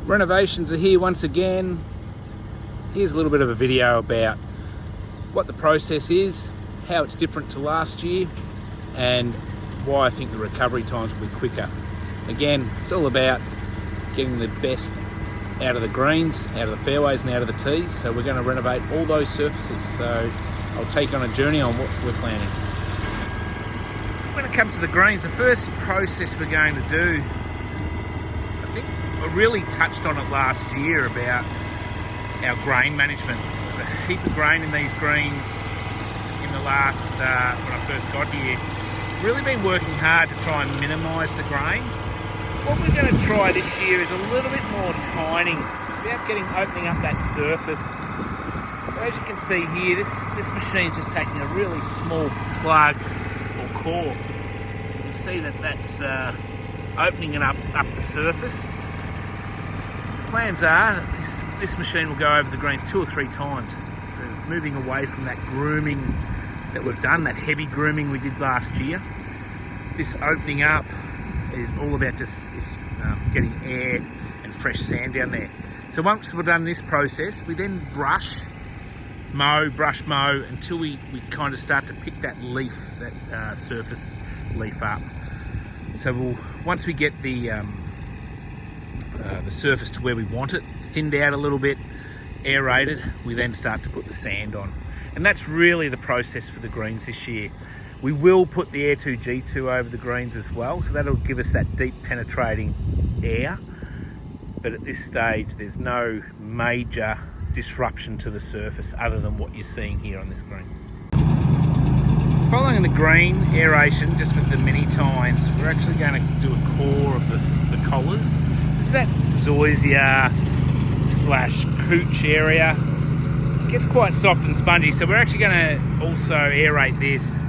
Renovations are here once again. Here's a little bit of a video about what the process is, how it's different to last year, and why I think the recovery times will be quicker. Again, it's all about getting the best out of the greens, out of the fairways and out of the tees. So we're going to renovate all those surfaces. So I'll take you on a journey on what we're planning. When it comes to the greens, the first process we're going to do, I think I really touched on it last year about our grain management. There's a heap of grain in these greens in the last, when I first got here. Really been working hard to try and minimise the grain. What we're going to try this year is a little bit more tining. It's about opening up that surface. So as you can see here, this machine's just taking a really small plug or core. You can see that that's opening it up the surface. So plans are that this machine will go over the greens 2 or 3 times. So moving away from that grooming that we've done, that heavy grooming we did last year. This opening up is all about just getting air and fresh sand down there. So once we've done this process, we then brush mow until we kind of start to pick that leaf, that surface leaf up. So once we get the surface to where we want it, thinned out a little bit, aerated, we then start to put the sand on. And that's really the process for the greens this year. We will put the Air 2 G2 over the greens as well, so that'll give us that deep penetrating air. But at this stage, there's no major disruption to the surface other than what you're seeing here on this green. Following the green aeration, just with the mini tines, we're actually going to do a core of the collars. This is that zoysia / cooch area. It gets quite soft and spongy, so we're actually going to also aerate this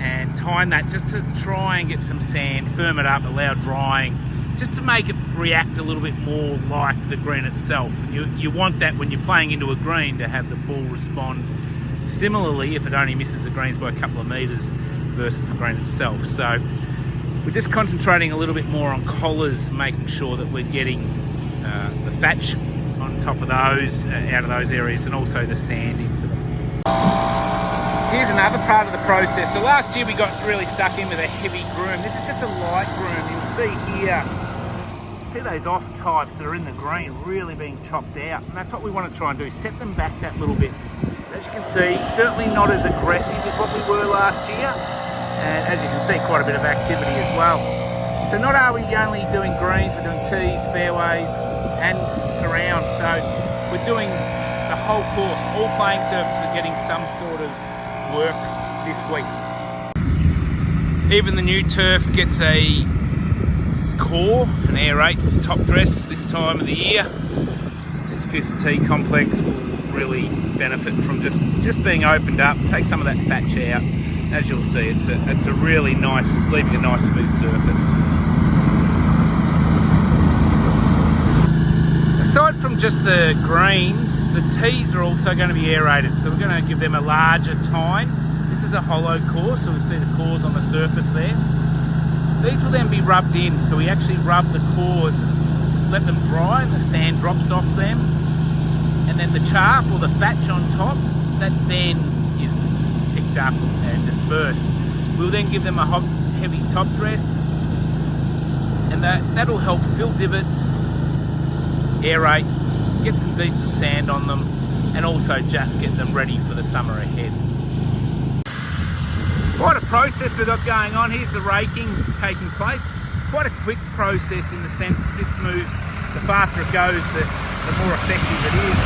and tine that just to try and get some sand, firm it up, allow drying, just to make it react a little bit more like the green itself. You want that when you're playing into a green to have the ball respond similarly if it only misses the greens by a couple of metres versus the green itself. So we're just concentrating a little bit more on collars, making sure that we're getting the thatch on top of those, out of those areas, and also the sand into them. Here's another part of the process. So last year we got really stuck in with a heavy groom. This is just a light groom. You'll see here, see those off types that are in the green really being chopped out. And that's what we want to try and do, set them back that little bit. As you can see, certainly not as aggressive as what we were last year. And as you can see, quite a bit of activity as well. So not are we only doing greens, we're doing tees, fairways, and surround. So we're doing the whole course. All playing surfaces are getting some sort of work this week. Even the new turf gets a core, an aerate top dress this time of the year. This 5th tee complex will really benefit from just being opened up, take some of that thatch out. As you'll see, it's a really nice, leaving a nice smooth surface. Aside from just the greens, the tees are also going to be aerated, so we're going to give them a larger tine. This is a hollow core, so we see the cores on the surface there. These will then be rubbed in, so we actually rub the cores, let them dry, and the sand drops off them. And then the chaff or the thatch on top, that then is picked up and dispersed. We'll then give them a heavy top dress, and that'll help fill divots, aerate, get some decent sand on them, and also just get them ready for the summer ahead. It's quite a process we've got going on. Here's the raking taking place. Quite a quick process in the sense that this moves, the faster it goes, the more effective it is.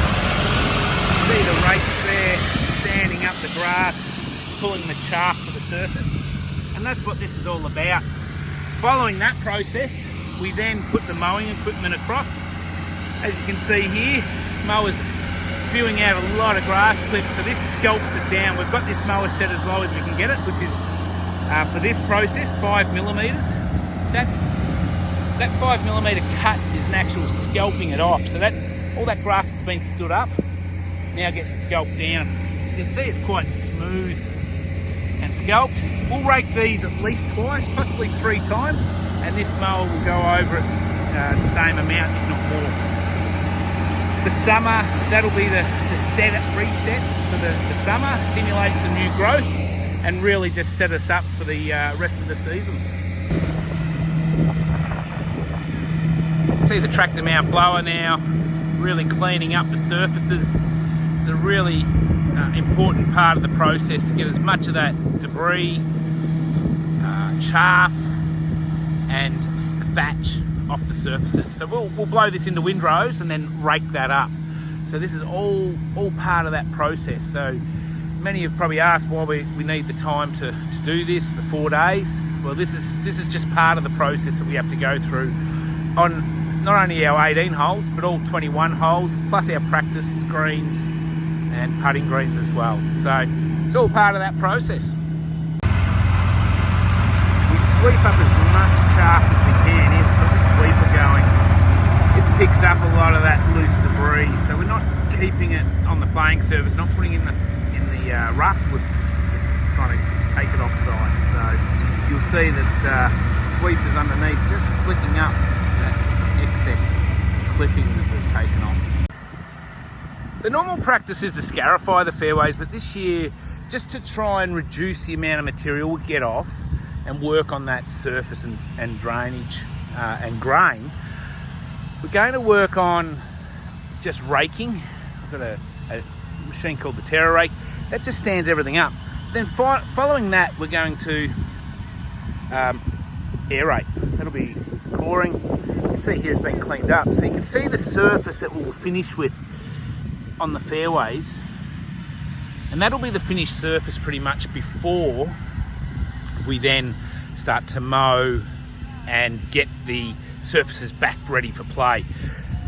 You see the rakes there, sanding up the grass, pulling the chaff to the surface. And that's what this is all about. Following that process, we then put the mowing equipment across. As you can see here, mower's spewing out a lot of grass clips, so this scalps it down. We've got this mower set as low as we can get it, which is, for this process, 5mm. That 5mm cut is an actual scalping it off, so that all that grass that's been stood up now gets scalped down. So you can see it's quite smooth and scalped. We'll rake these at least twice, possibly 3 times, and this mower will go over it the same amount, if not more. For summer, that'll be the reset for the summer, stimulate some new growth and really just set us up for the rest of the season. See the tractor mount blower now, really cleaning up the surfaces. It's a really important part of the process to get as much of that debris, chaff and thatch off the surfaces. So we'll blow this into windrows and then rake that up. So this is all part of that process. So many have probably asked why we need the time to do this, the 4 days. Well, this is just part of the process that we have to go through on not only our 18 holes, but all 21 holes, plus our practice greens and putting greens as well. So it's all part of that process. We sweep up as much chaff as we can here. We've got the sweeper going. It picks up a lot of that loose debris. So we're not keeping it on the playing surface, not putting it in the rough. We're just trying to take it off site. So you'll see that sweepers underneath just flicking up that excess clipping that we've taken off. The normal practice is to scarify the fairways, but this year, just to try and reduce the amount of material we get off and work on that surface and drainage and grain, we're going to work on just raking. I've got a machine called the Terra Rake that just stands everything up. Then following that, we're going to aerate. That'll be coring. You can see here it's been cleaned up, so you can see the surface that we'll finish with on the fairways, and that'll be the finished surface pretty much before we then start to mow and get the surfaces back ready for play.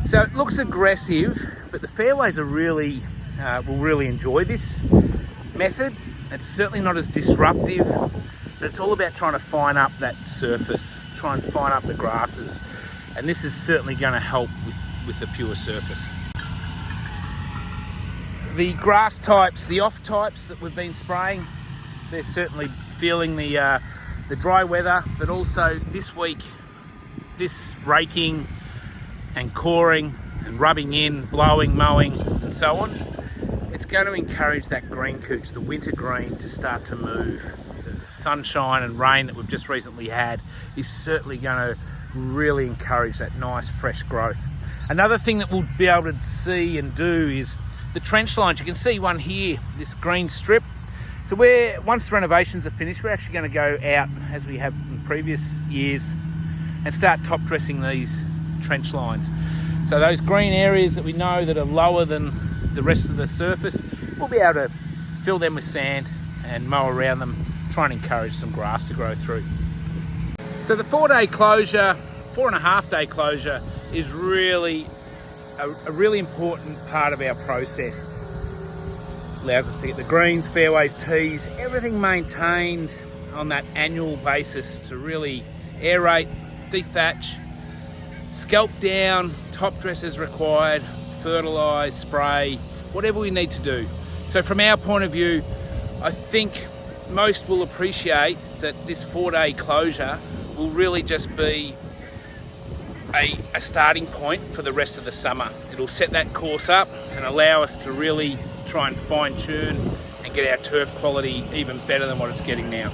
So it looks aggressive, but the fairways are really will really enjoy this method. It's certainly not as disruptive, but it's all about trying to fine up that surface, try and fine up the grasses, and this is certainly going to help with the pure surface. The grass types, the off types that we've been spraying, they're certainly feeling the dry weather, but also this week, this raking and coring and rubbing in, blowing, mowing and so on, it's going to encourage that green cooch, the winter green, to start to move. The sunshine and rain that we've just recently had is certainly going to really encourage that nice fresh growth. Another thing that we'll be able to see and do is the trench lines. You can see one here, this green strip. So once the renovations are finished, we're actually going to go out, as we have in previous years, and start top dressing these trench lines. So those green areas that we know that are lower than the rest of the surface, we'll be able to fill them with sand and mow around them, try and encourage some grass to grow through. So the 4-day closure, 4.5-day closure is really a really important part of our process. Allows us to get the greens, fairways, tees, everything maintained on that annual basis to really aerate, dethatch, scalp down, top dress as required, fertilise, spray, whatever we need to do. So from our point of view, I think most will appreciate that this 4-day closure will really just be a starting point for the rest of the summer. It'll set that course up and allow us to really try and fine tune and get our turf quality even better than what it's getting now.